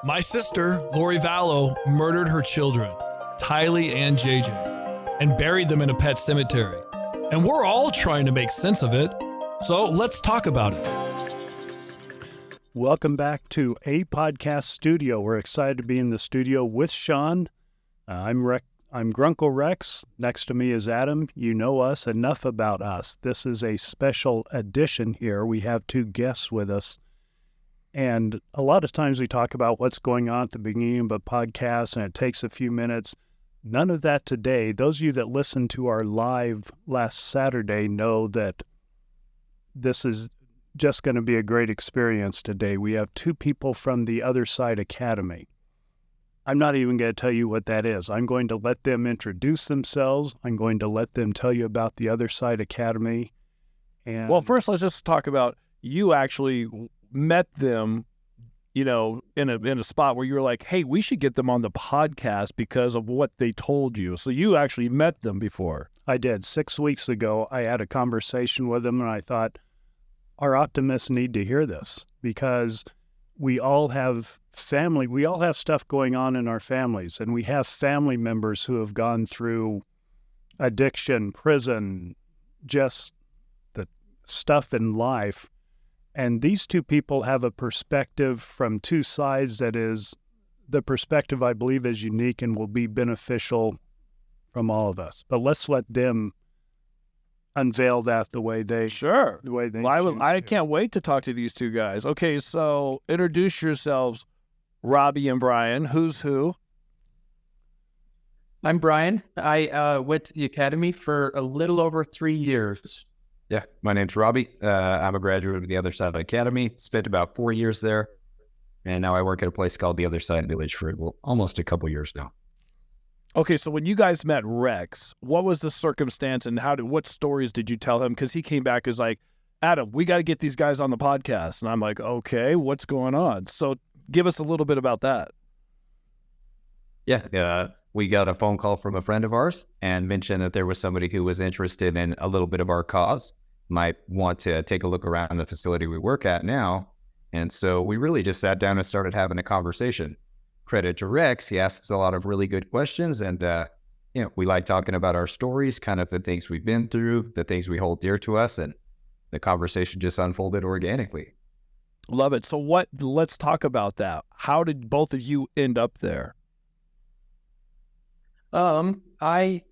My sister, Lori Vallow, murdered her children, Tylee and JJ, and buried them in a pet cemetery. And we're all trying to make sense of it. So let's talk about it. Welcome back to A Podcast Studio. We're excited to be in the studio with Sean. I'm Grunkle Rex. Next to me is Adam. You know us, enough about us. This is a special edition here. We have two guests with us. And a lot of times we talk about what's going on at the beginning of a podcast, and it takes a few minutes. None of that today. Those of you that listened to our live last Saturday know that this is just going to be a great experience today. We have two people from the Other Side Academy. I'm not even going to tell you what that is. I'm going to let them introduce themselves. I'm going to let them tell you about the Other Side Academy. And well, first, let's just talk about you actually met them, you know, in a spot where you were like, hey, we should get them on the podcast because of what they told you. So you actually met them before. I did. 6 weeks ago, I had a conversation with them, and I thought, our optimists need to hear this because we all have family. We all have stuff going on in our families, and we have family members who have gone through addiction, prison, just the stuff in life. And these two people have a perspective from two sides that is the perspective I believe is unique and will be beneficial from all of us. But let's let them unveil that the way they sure. The way they well, I can't wait to talk to these two guys. Okay, so introduce yourselves, Robbie and Bryan. Who's who? I'm Bryan. I went to the academy for a little over 3 years. Yeah, my name's Robbie. I'm a graduate of the Other Side Academy. Spent about 4 years there, and now I work at a place called the Other Side Village for almost a couple years now. Okay, so when you guys met Rex, what was the circumstance and what stories did you tell him? Because he came back as like, Adam, we got to get these guys on the podcast. And I'm like, okay, what's going on? So give us a little bit about that. Yeah, we got a phone call from a friend of ours and mentioned that there was somebody who was interested in a little bit of our cause, might want to take a look around the facility we work at now. And so we really just sat down and started having a conversation. Credit to Rex, he asks a lot of really good questions, and we like talking about our stories, kind of the things we've been through, the things we hold dear to us, and the conversation just unfolded organically. Love it. So let's talk about that. How did both of you end up there? I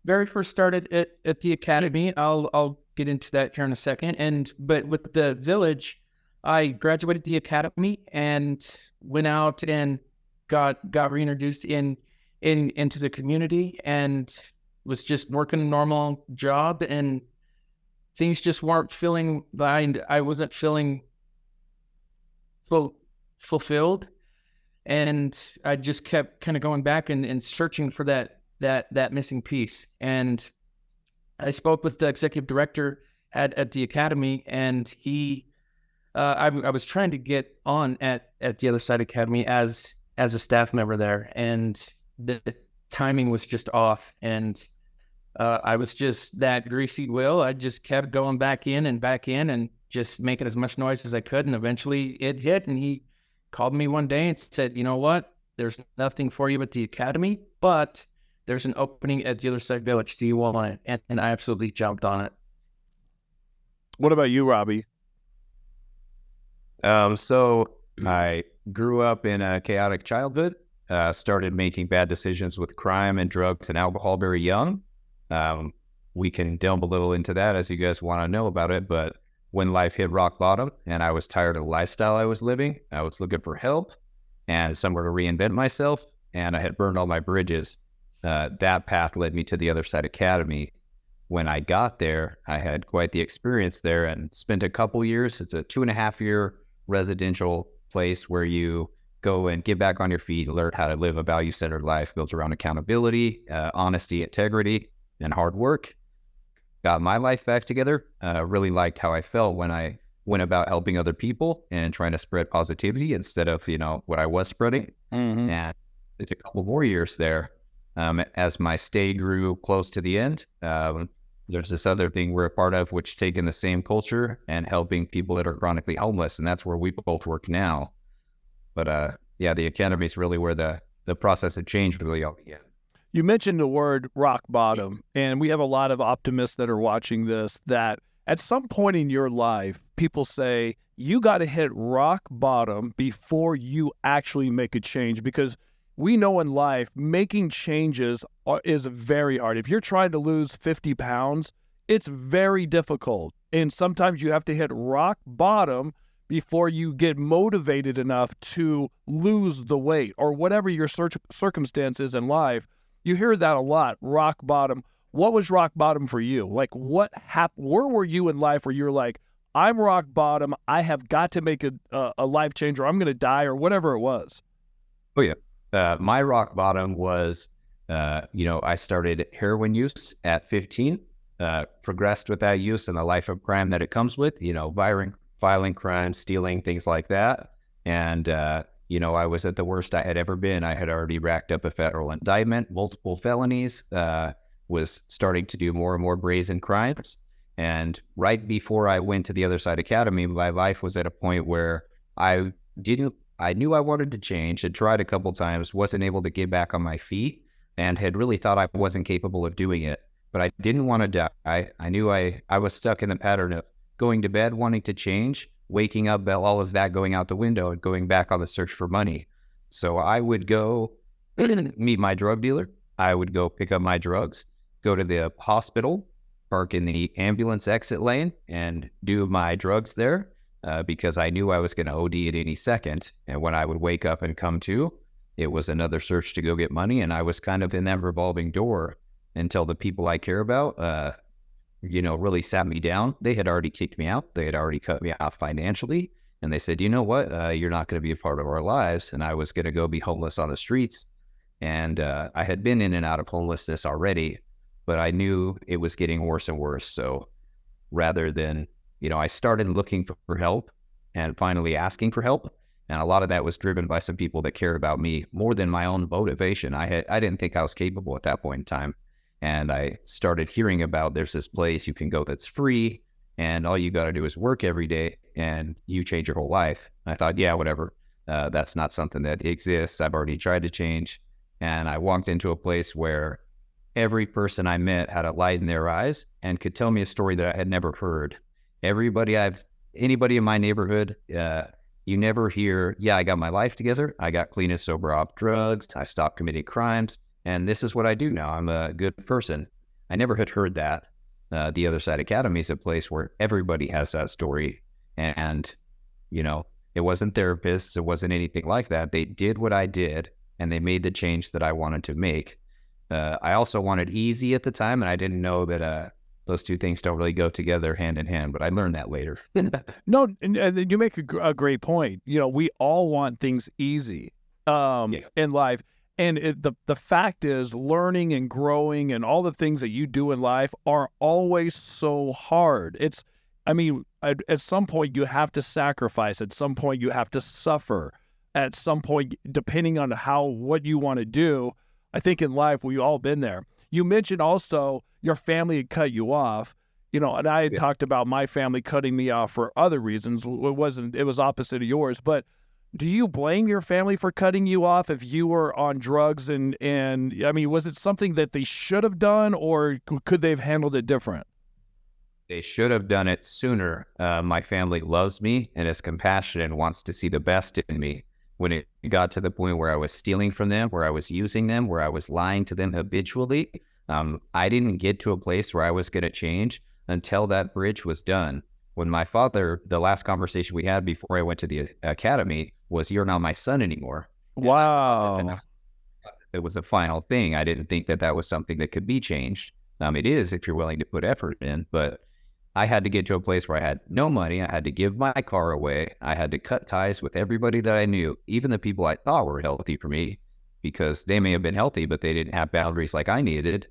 very first started at the academy. I'll get into that here in a second. But with the village, I graduated the academy and went out and got reintroduced into the community and was just working a normal job, and things just weren't feeling I wasn't feeling fulfilled. And I just kept kind of going back and searching for that missing piece. And I spoke with the executive director at the academy, and I was trying to get on at the Other Side Academy as a staff member there, and the timing was just off. And I was just that greasy wheel. I just kept going back in and just making as much noise as I could. And eventually it hit, and he called me one day and said, you know what, there's nothing for you at the academy, but there's an opening at the Other Side Village. Do you want it? And I absolutely jumped on it. What about you, Robbie? So I grew up in a chaotic childhood, started making bad decisions with crime and drugs and alcohol very young. We can delve a little into that as you guys want to know about it, but when life hit rock bottom and I was tired of the lifestyle I was living, I was looking for help and somewhere to reinvent myself, and I had burned all my bridges. That path led me to the Other Side Academy. When I got there, I had quite the experience there and spent a couple years. It's a 2.5-year residential place where you go and get back on your feet, learn how to live a value-centered life built around accountability, honesty, integrity, and hard work. Got my life back together. Really liked how I felt when I went about helping other people and trying to spread positivity instead of, what I was spreading. Mm-hmm. And it's a couple more years there. As my stay grew close to the end, there's this other thing we're a part of, which is taking the same culture and helping people that are chronically homeless. And that's where we both work now. But yeah, the academy is really where the process of change really all began. You mentioned the word rock bottom, and we have a lot of optimists that are watching this, that at some point in your life, people say you got to hit rock bottom before you actually make a change, because we know in life making changes is very hard. If you're trying to lose 50 pounds, it's very difficult. And sometimes you have to hit rock bottom before you get motivated enough to lose the weight or whatever your circumstance is in life. You hear that a lot, rock bottom. What was rock bottom for you? Like, what happened? Where were you in life where you're like, I'm rock bottom, I have got to make a life change, or I'm going to die, or whatever it was? Oh, yeah. My rock bottom was, I started heroin use at 15, progressed with that use and the life of crime that it comes with, violent crimes, stealing, things like that. And, I was at the worst I had ever been. I had already racked up a federal indictment, multiple felonies, was starting to do more and more brazen crimes. And right before I went to the Other Side Academy, my life was at a point where I knew I wanted to change, had tried a couple times, wasn't able to get back on my feet, and had really thought I wasn't capable of doing it. But I didn't want to die. I knew I was stuck in the pattern of going to bed, wanting to change, waking up, all of that going out the window, and going back on the search for money. So I would go meet my drug dealer. I would go pick up my drugs, go to the hospital, park in the ambulance exit lane, and do my drugs there because I knew I was going to OD at any second. And when I would wake up and come to, it was another search to go get money. And I was kind of in that revolving door until the people I care about, really sat me down. They had already kicked me out. They had already cut me off financially. And they said, you know what, you're not going to be a part of our lives. And I was going to go be homeless on the streets. And I had been in and out of homelessness already, but I knew it was getting worse and worse. So rather than, I started looking for help and finally asking for help. And a lot of that was driven by some people that cared about me more than my own motivation. I didn't think I was capable at that point in time. And I started hearing about there's this place you can go that's free, and all you got to do is work every day and you change your whole life. And I thought, yeah, whatever. That's not something that exists. I've already tried to change. And I walked into a place where every person I met had a light in their eyes and could tell me a story that I had never heard. Anybody in my neighborhood, you never hear, yeah, I got my life together. I got clean and sober off drugs. I stopped committing crimes. And this is what I do now. I'm a good person. I never had heard that. The Other Side Academy is a place where everybody has that story. And, it wasn't therapists. It wasn't anything like that. They did what I did, and they made the change that I wanted to make. I also wanted easy at the time, and I didn't know that those two things don't really go together hand in hand, but I learned that later. No, and you make a great point. We all want things easy in life. And the fact is, learning and growing and all the things that you do in life are always so hard. At some point you have to sacrifice. At some point you have to suffer. At some point, depending on what you want to do, I think in life we've all been there. You mentioned also your family had cut you off, and I had talked about my family cutting me off for other reasons. It was opposite of yours, but do you blame your family for cutting you off if you were on drugs? And was it something that they should have done, or could they have handled it different? They should have done it sooner. My family loves me and is compassionate and wants to see the best in me. When it got to the point where I was stealing from them, where I was using them, where I was lying to them habitually, I didn't get to a place where I was going to change until that bridge was done. When my father, the last conversation we had before I went to the academy was, you're not my son anymore. Wow. It was a final thing. I didn't think that was something that could be changed. It is if you're willing to put effort in, but I had to get to a place where I had no money. I had to give my car away. I had to cut ties with everybody that I knew, even the people I thought were healthy for me, because they may have been healthy, but they didn't have boundaries like I needed.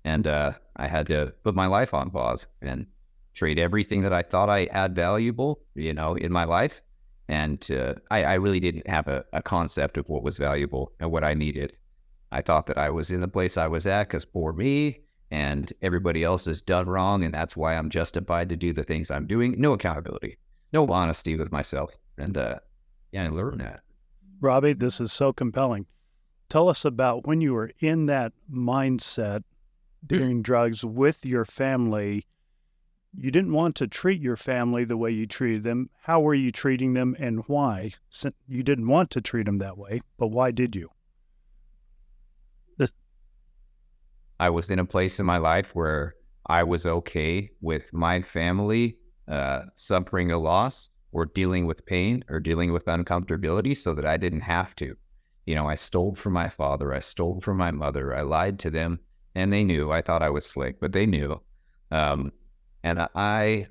And I had to put my life on pause and trade everything that I thought I had valuable, in my life. And I really didn't have a concept of what was valuable and what I needed. I thought that I was in the place I was at because poor me, and everybody else has done wrong, and that's why I'm justified to do the things I'm doing. No accountability, no honesty with myself. And I learned that. Robbie, this is so compelling. Tell us about when you were in that mindset doing drugs with your family. You didn't want to treat your family the way you treated them. How were you treating them and why? You didn't want to treat them that way, but why did you? I was in a place in my life where I was okay with my family suffering a loss or dealing with pain or dealing with uncomfortability so that I didn't have to. You know, I stole from my father. I stole from my mother. I lied to them, and they knew. I thought I was slick, but they knew. And I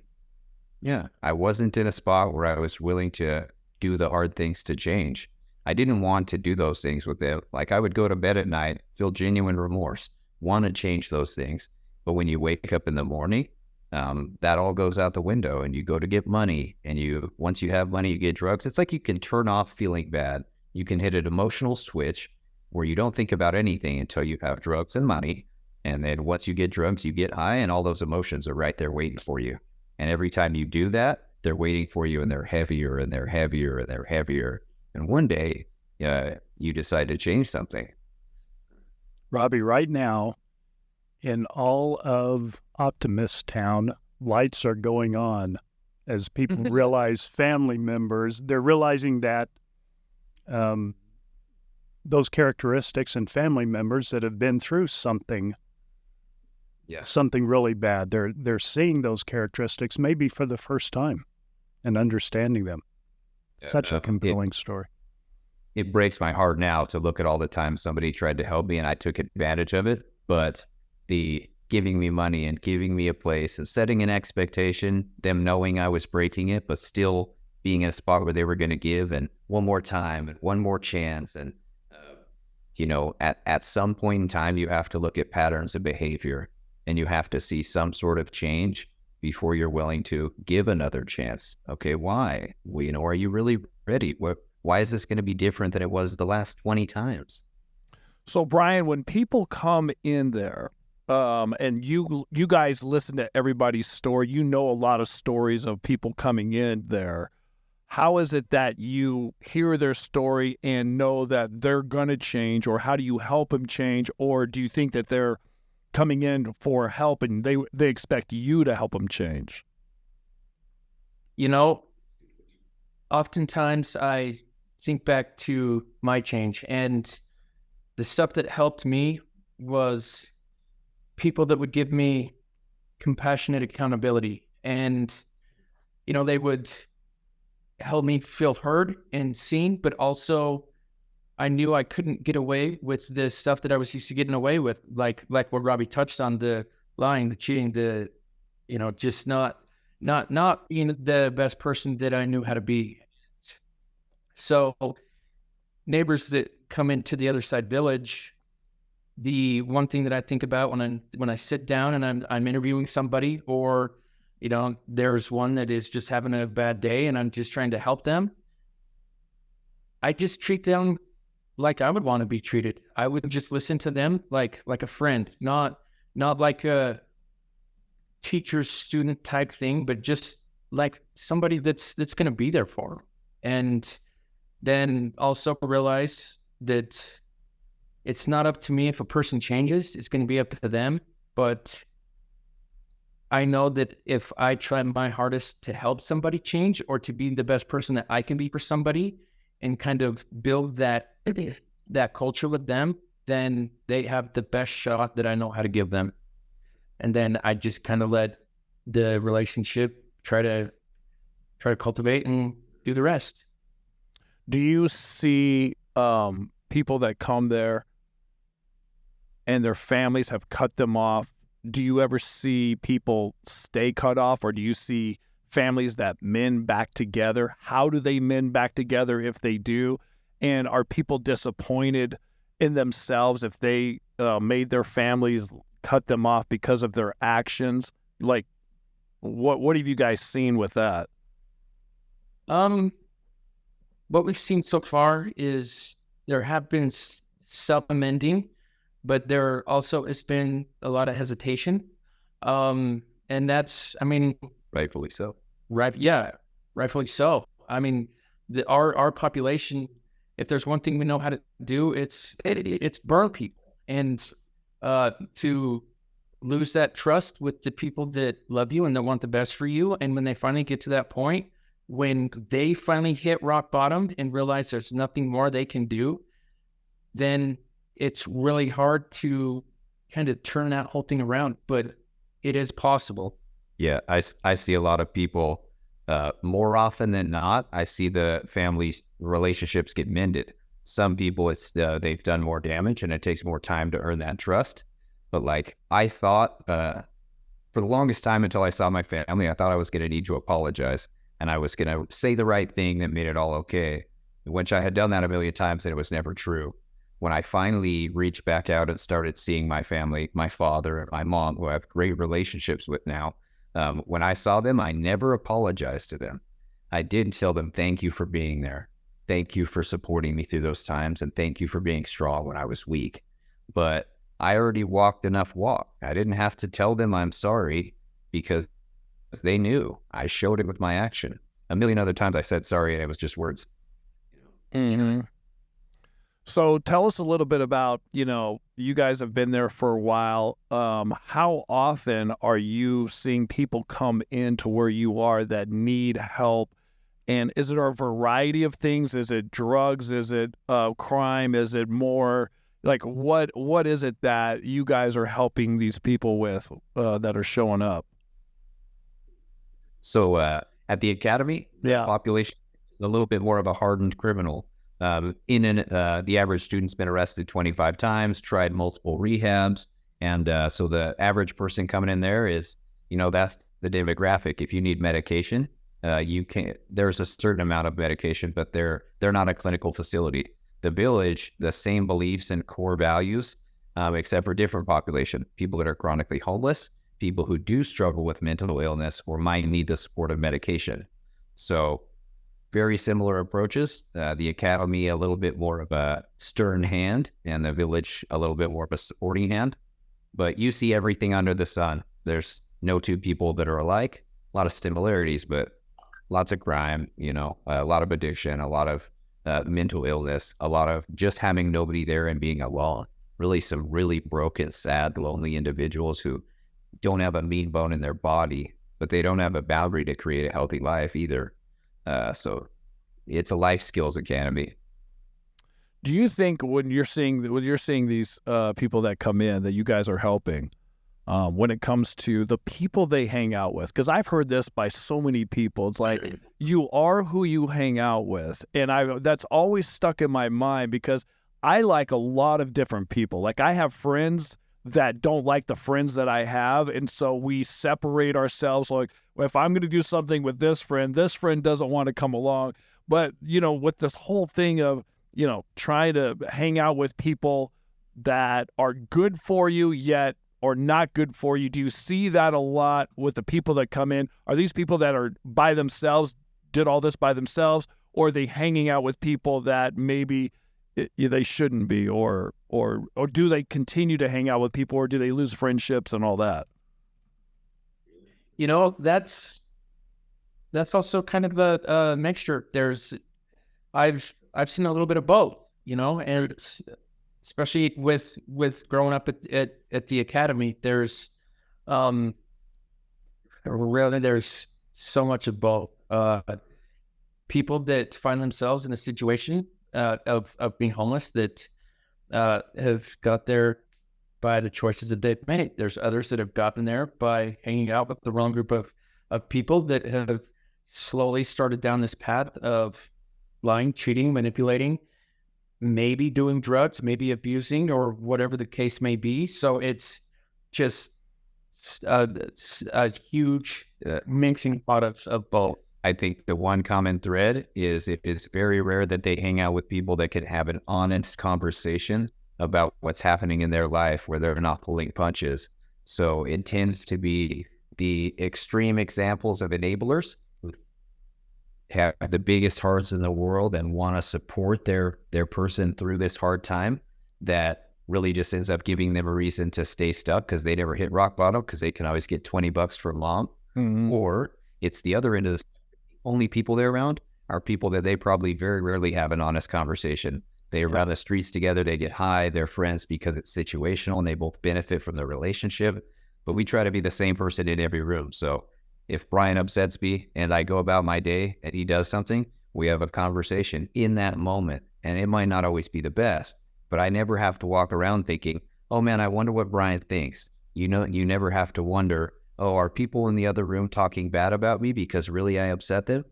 wasn't in a spot where I was willing to do the hard things to change. I didn't want to do those things with them. Like, I would go to bed at night, feel genuine remorse, want to change those things. But when you wake up in the morning, that all goes out the window, and you go to get money, and once you have money, you get drugs. It's like you can turn off feeling bad. You can hit an emotional switch where you don't think about anything until you have drugs and money. And then once you get drugs, you get high, and all those emotions are right there waiting for you. And every time you do that, they're waiting for you, and they're heavier and they're heavier and they're heavier. And one day, you decide to change something. Robbie, right now, in all of Optimist Town, lights are going on as people realize family members, they're realizing that those characteristics and family members that have been through something really bad, they're seeing those characteristics maybe for the first time and understanding them. Such a compelling story. It breaks my heart now to look at all the times somebody tried to help me and I took advantage of it. But the giving me money and giving me a place and setting an expectation, them knowing I was breaking it, but still being in a spot where they were going to give and one more time and one more chance. And, at some point in time, you have to look at patterns of behavior and you have to see some sort of change before you're willing to give another chance. Okay, why? Well, are you really ready? Why is this going to be different than it was the last 20 times? So, Bryan, when people come in there, and you guys listen to everybody's story, you know a lot of stories of people coming in there. How is it that you hear their story and know that they're going to change, or how do you help them change? Or do you think that they're coming in for help and they expect you to help them change? Oftentimes I think back to my change, and the stuff that helped me was people that would give me compassionate accountability, and they would help me feel heard and seen, but also I knew I couldn't get away with the stuff that I was used to getting away with, like what Robbie touched on, the lying, the cheating, the just not being the best person that I knew how to be. So neighbors that come into the Other Side Village, the one thing that I think about when I sit down and I'm interviewing somebody, or there's one that is just having a bad day and I'm just trying to help them, I just treat them like I would want to be treated. I would just listen to them like a friend, not like a teacher-student type thing, but just like somebody that's going to be there for them. And then also realize that it's not up to me if a person changes, it's going to be up to them. But I know that if I try my hardest to help somebody change, or to be the best person that I can be for somebody, and kind of build that culture with them, then they have the best shot that I know how to give them. And then I just kind of let the relationship try to cultivate and do the rest. Do you see people that come there and their families have cut them off? Do you ever see people stay cut off, or do you see families that mend back together? How do they mend back together if they do? And are people disappointed in themselves if they made their families cut them off because of their actions? Like, what have you guys seen with that? What we've seen so far is there have been self-amending, but there also has been a lot of hesitation. And that's, rightfully so. Right. Yeah, rightfully so. Our population if there's one thing we know how to do, it's burn people. And to lose that trust with the people that love you and that want the best for you. And when they finally get to that point, when they finally hit rock bottom and realize there's nothing more they can do, then it's really hard to kind of turn that whole thing around. But it is possible. Yeah, I see a lot of people, more often than not, I see the family relationships get mended. Some people, it's they've done more damage and it takes more time to earn that trust. But like I thought, for the longest time until I saw my family, I thought I was going to need to apologize and I was going to say the right thing that made it all okay, which I had done that a million times and it was never true. When I finally reached back out and started seeing my family, my father and my mom, who I have great relationships with now, when I saw them, I never apologized to them. I did tell them, thank you for being there. Thank you for supporting me through those times. And thank you for being strong when I was weak. But I already walked enough walk. I didn't have to tell them I'm sorry because they knew. I showed it with my action. A million other times I said sorry and it was just words. Mm-hmm. So tell us a little bit about, you guys have been there for a while. How often are you seeing people come into where you are that need help? And is it a variety of things? Is it drugs? Is it crime? Is it more like what is it that you guys are helping these people with that are showing up? So at the academy, yeah, the population is a little bit more of a hardened criminal. The average student's been arrested 25 times, tried multiple rehabs. And so the average person coming in there is, that's the demographic. If you need medication, there's a certain amount of medication, but they're not a clinical facility. The Village, the same beliefs and core values, except for different population, people that are chronically homeless, people who do struggle with mental illness or might need the support of medication. So very similar approaches. The academy, a little bit more of a stern hand, and the Village, a little bit more of a supporting hand. But you see everything under the sun. There's no two people that are alike. A lot of similarities, but lots of crime, a lot of addiction, a lot of mental illness, a lot of just having nobody there and being alone. Really some really broken, sad, lonely individuals who don't have a mean bone in their body, but they don't have a boundary to create a healthy life either. So it's a life skills academy. Do you think when you're seeing these people that come in that you guys are helping, when it comes to the people they hang out with? Because I've heard this by so many people. It's like you are who you hang out with, and that's always stuck in my mind because I like a lot of different people. Like I have friends that don't like the friends that I have. And so we separate ourselves. Like if I'm going to do something with this friend doesn't want to come along. But, with this whole thing of, trying to hang out with people that are good for you yet or not good for you. Do you see that a lot with the people that come in? Are these people that are by themselves, did all this by themselves, or are they hanging out with people that maybe they shouldn't be, or do they continue to hang out with people, or do they lose friendships and all that? That's also kind of a mixture. I've seen a little bit of both, and especially with growing up at the academy, there's so much of both. People that find themselves in a situation of being homeless that have got there by the choices that they've made. There's others that have gotten there by hanging out with the wrong group of people that have slowly started down this path of lying, cheating, manipulating, maybe doing drugs, maybe abusing, or whatever the case may be. So it's just a huge mixing pot of both. I think the one common thread is it is very rare that they hang out with people that can have an honest conversation about what's happening in their life where they're not pulling punches. So it tends to be the extreme examples of enablers who have the biggest hearts in the world and want to support their person through this hard time that really just ends up giving them a reason to stay stuck because they never hit rock bottom because they can always get $20 from mom. Mm-hmm. Or it's the other end of the only people they're around are people that they probably very rarely have an honest conversation. They are around the streets together, they get high, they're friends because it's situational and they both benefit from the relationship. But we try to be the same person in every room. So if Bryan upsets me and I go about my day and he does something, we have a conversation in that moment. And it might not always be the best, but I never have to walk around thinking, oh man, I wonder what Bryan thinks. You know, you never have to wonder, oh, are people in the other room talking bad about me because really I upset them?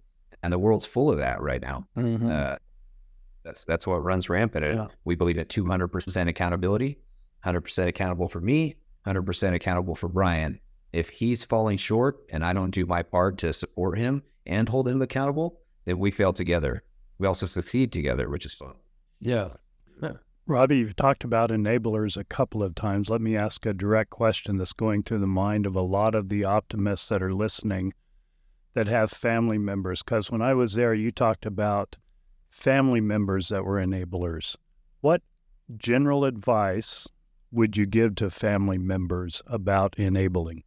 And the world's full of that right now. Mm-hmm. That's what runs rampant. Yeah. We believe in 200% accountability, 100% accountable for me, 100% accountable for Bryan. If he's falling short and I don't do my part to support him and hold him accountable, then we fail together. We also succeed together, which is fun. Yeah. Robbie, you've talked about enablers a couple of times. Let me ask a direct question that's going through the mind of a lot of the optimists that are listening that have family members. Because when I was there, you talked about family members that were enablers. What general advice would you give to family members about enabling?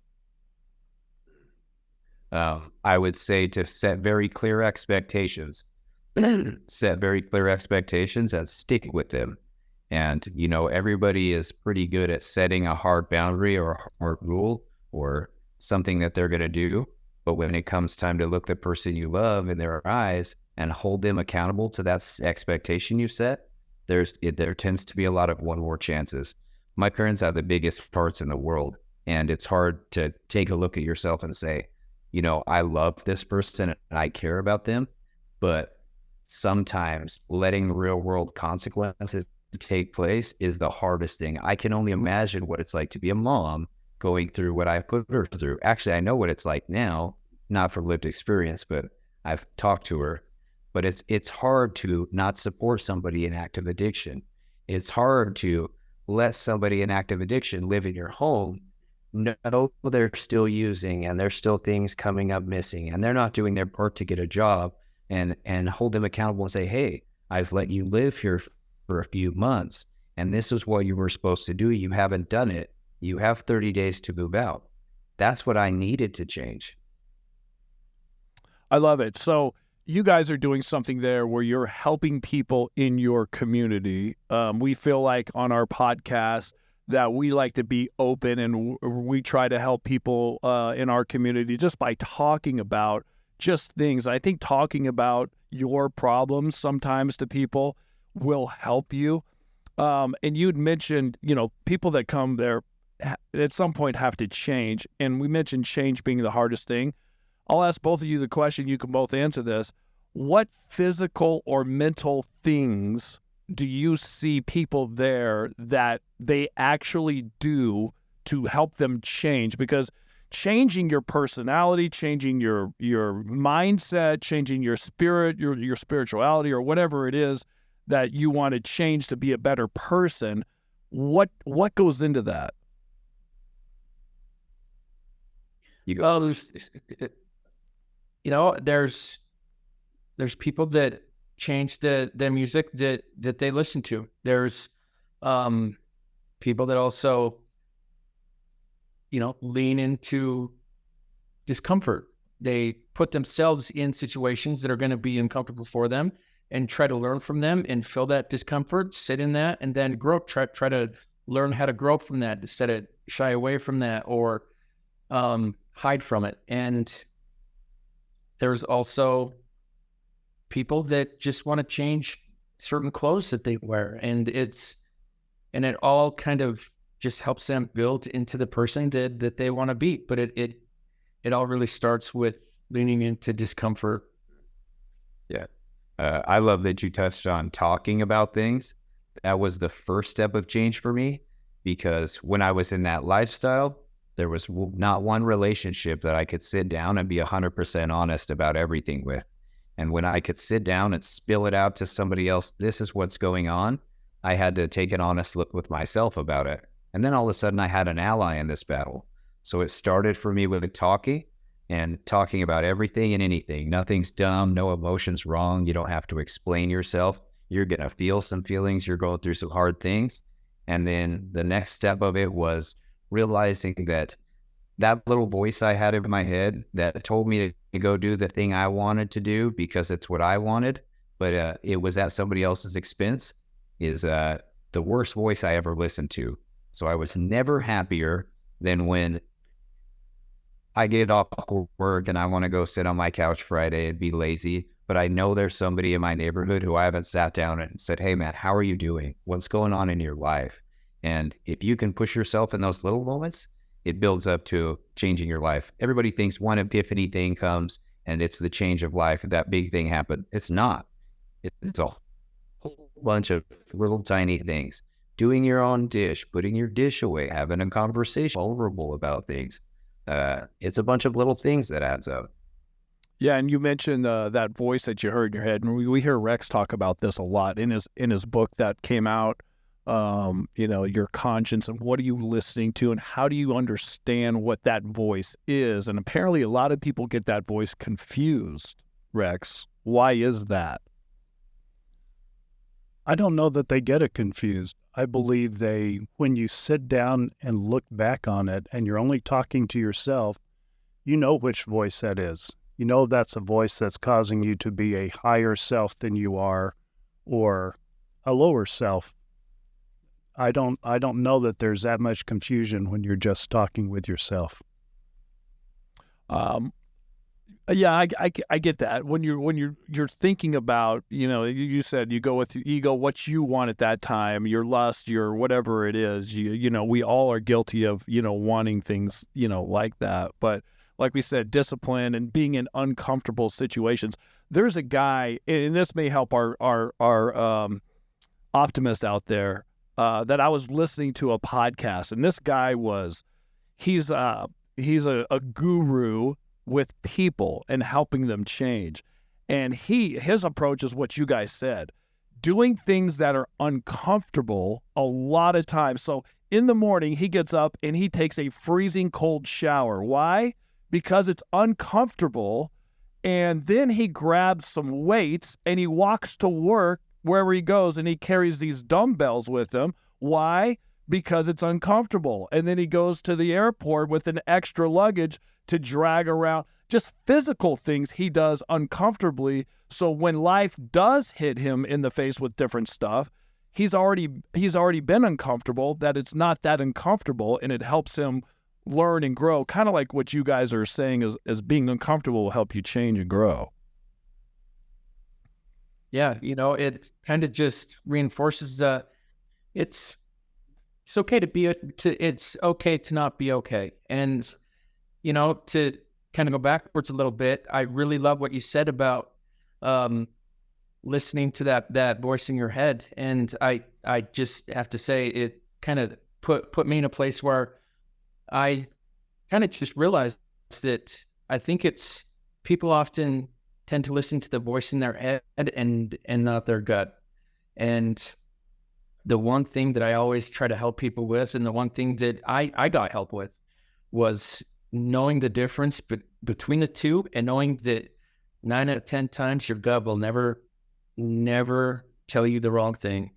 I would say to set very clear expectations. Set very clear expectations and stick with them. And, you know, everybody is pretty good at setting a hard boundary or a hard rule or something that they're going to do. But when it comes time to look the person you love in their eyes and hold them accountable to that expectation you set, there tends to be a lot of one more chances. My parents have the biggest hearts in the world, and it's hard to take a look at yourself and say, you know, I love this person and I care about them, but sometimes letting real world consequences take place is the hardest thing. I can only imagine what it's like to be a mom going through what I put her through. Actually, I know what it's like now, not from lived experience, but I've talked to her. But it's hard to not support somebody in active addiction. It's hard to let somebody in active addiction live in your home, know they're still using and there's still things coming up missing and they're not doing their part to get a job, and hold them accountable and say, hey, I've let you live here for a few months and this is what you were supposed to do. You haven't done it. You have 30 days to move out. That's what I needed to change. I love it. So you guys are doing something there where you're helping people in your community. We feel like on our podcast that we like to be open and we try to help people in our community just by talking about just things. I think talking about your problems sometimes to people will help you. And you'd mentioned, you know, people that come there at some point have to change. And we mentioned change being the hardest thing. I'll ask both of you the question. You can both answer this. What physical or mental things do you see people there that they actually do to help them change? Because changing your personality, changing your mindset, changing your spirit, your spirituality, or whatever it is that you want to change to be a better person, what goes into that? There's people that change the music that they listen to. There's people that also, you know, lean into discomfort. They put themselves in situations that are going to be uncomfortable for them and try to learn from them and feel that discomfort, sit in that, and then grow. Try to learn how to grow from that instead of shy away from that or hide from it. And there's also people that just want to change certain clothes that they wear, and it all kind of just helps them build into the person that they want to be. But it all really starts with leaning into discomfort. Yeah. I love that you touched on talking about things. That was the first step of change for me, because when I was in that lifestyle, there was not one relationship that I could sit down and be 100% honest about everything with. And when I could sit down and spill it out to somebody else, this is what's going on, I had to take an honest look with myself about it. And then all of a sudden I had an ally in this battle. So it started for me with talking about everything and anything. Nothing's dumb, no emotions wrong. You don't have to explain yourself. You're going to feel some feelings. You're going through some hard things. And then the next step of it was realizing that little voice I had in my head that told me to go do the thing I wanted to do because it's what I wanted, but it was at somebody else's expense, is the worst voice I ever listened to. So I was never happier than when I get off work and I want to go sit on my couch Friday and be lazy, but I know there's somebody in my neighborhood who I haven't sat down and said, hey man, how are you doing? What's going on in your life? And if you can push yourself in those little moments, it builds up to changing your life. Everybody thinks one epiphany thing comes and it's the change of life. That big thing happened. It's not. It's a whole bunch of little tiny things. Doing your own dish, putting your dish away, having a conversation, vulnerable about things. It's a bunch of little things that adds up. Yeah, and you mentioned that voice that you heard in your head, and we hear Rex talk about this a lot in his book that came out. Your conscience, and what are you listening to, and how do you understand what that voice is? And apparently, a lot of people get that voice confused. Rex, why is that? I don't know that they get it confused. I believe when you sit down and look back on it and you're only talking to yourself, you know which voice that is. You know that's a voice that's causing you to be a higher self than you are, or a lower self. I don't know that there's that much confusion when you're just talking with yourself. Yeah, I get that. When you're thinking about, you said you go with your ego, what you want at that time, your lust, your whatever it is. We all are guilty of wanting things like that. But like we said, discipline and being in uncomfortable situations. There's a guy, and this may help our optimist out there, that I was listening to a podcast, and this guy he's a guru with people and helping them change. And his approach is what you guys said, doing things that are uncomfortable a lot of times. So in the morning, he gets up and he takes a freezing cold shower. Why? Because it's uncomfortable. And then he grabs some weights and he walks to work wherever he goes, and he carries these dumbbells with him. Why? Because it's uncomfortable. And then he goes to the airport with an extra luggage to drag around, just physical things he does uncomfortably. So when life does hit him in the face with different stuff, he's already been uncomfortable, that it's not that uncomfortable, and it helps him learn and grow. Kind of like what you guys are saying as being uncomfortable will help you change and grow. Yeah, it kind of just reinforces it's okay it's okay to not be okay. And to kind of go backwards a little bit, I really love what you said about listening to that voice in your head. And I just have to say, it kind of put me in a place where I kind of just realized that I think it's people often tend to listen to the voice in their head and not their gut. And the one thing that I always try to help people with, and the one thing that I got help with, was knowing the difference between the two, and knowing that 9 out of 10 times your gut will never tell you the wrong thing.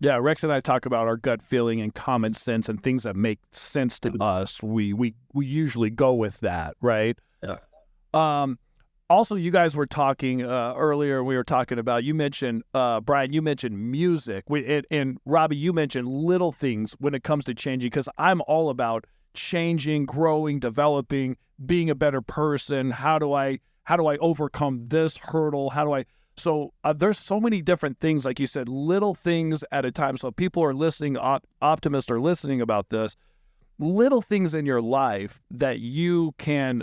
Yeah, Rex and I talk about our gut feeling and common sense and things that make sense to us. We usually go with that, right? Yeah. Also, you guys were talking earlier. We were talking about, you mentioned, Bryan, you mentioned music. And Robbie, you mentioned little things when it comes to changing, because I'm all about changing, growing, developing, being a better person. How do I overcome this hurdle? So there's so many different things, like you said, little things at a time. So people are listening, optimists are listening about this, little things in your life that you can,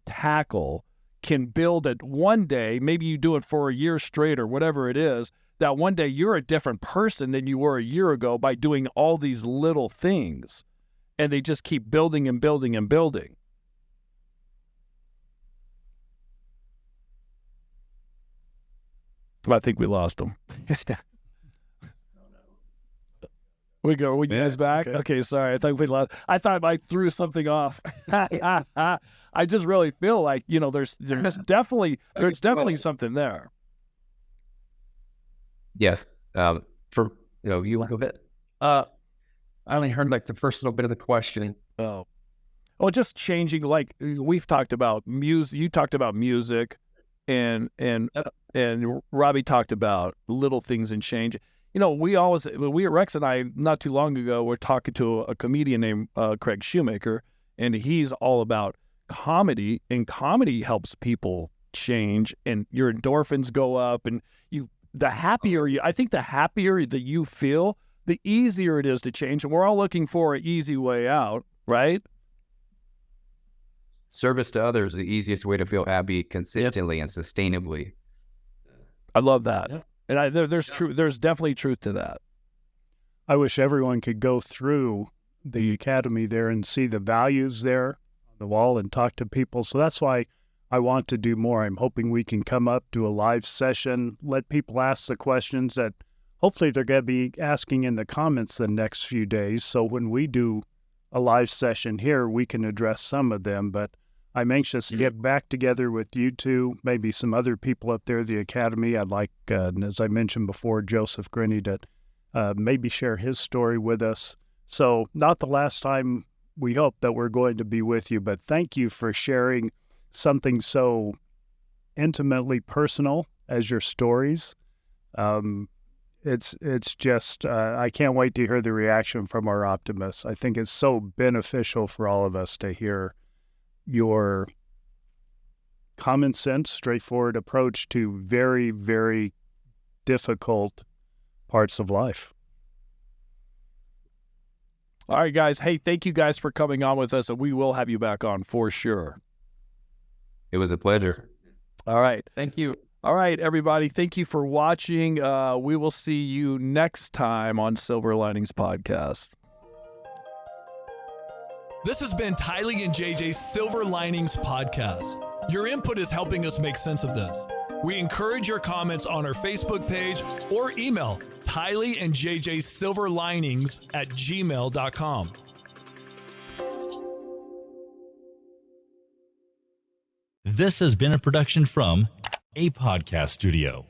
tackle, can build it one day. Maybe you do it for a year straight or whatever it is, that one day you're a different person than you were a year ago by doing all these little things. And they just keep building and building and building. I think we lost them. We go. Are you guys back? Okay, sorry. I thought I threw something off. I just really feel like, there's definitely something there. Yeah. You want to go ahead? I only heard like the first little bit of the question. Oh, Oh, just changing, like we've talked about music. You talked about music, and Robbie talked about little things and change. You know, Rex and I, not too long ago, were talking to a comedian named Craig Shoemaker, and he's all about comedy, and comedy helps people change, and your endorphins go up, and the happier that you feel, the easier it is to change. And we're all looking for an easy way out, right? Service to others, the easiest way to feel happy consistently and sustainably. I love that. Yep. And there's definitely truth to that. I wish everyone could go through the academy there and see the values there on the wall and talk to people. So that's why I want to do more. I'm hoping we can come up, do a live session, let people ask the questions that hopefully they're going to be asking in the comments the next few days. So when we do a live session here, we can address some of them. But I'm anxious to get back together with you two, maybe some other people up there at the academy. I'd like, as I mentioned before, Joseph Grinny to maybe share his story with us. So not the last time we hope that we're going to be with you, but thank you for sharing something so intimately personal as your stories. It's just, I can't wait to hear the reaction from our optimists. I think it's so beneficial for all of us to hear your common sense, straightforward approach to very, very difficult parts of life. All right, guys. Hey, thank you guys for coming on with us, and we will have you back on for sure. It was a pleasure. All right. Thank you. All right, everybody. Thank you for watching. We will see you next time on Silver Linings Podcast. This has been Tylee and JJ's Silver Linings Podcast. Your input is helping us make sense of this. We encourage your comments on our Facebook page or email Tylee and JJ's Silver Linings at gmail.com. This has been a production from A Podcast Studio.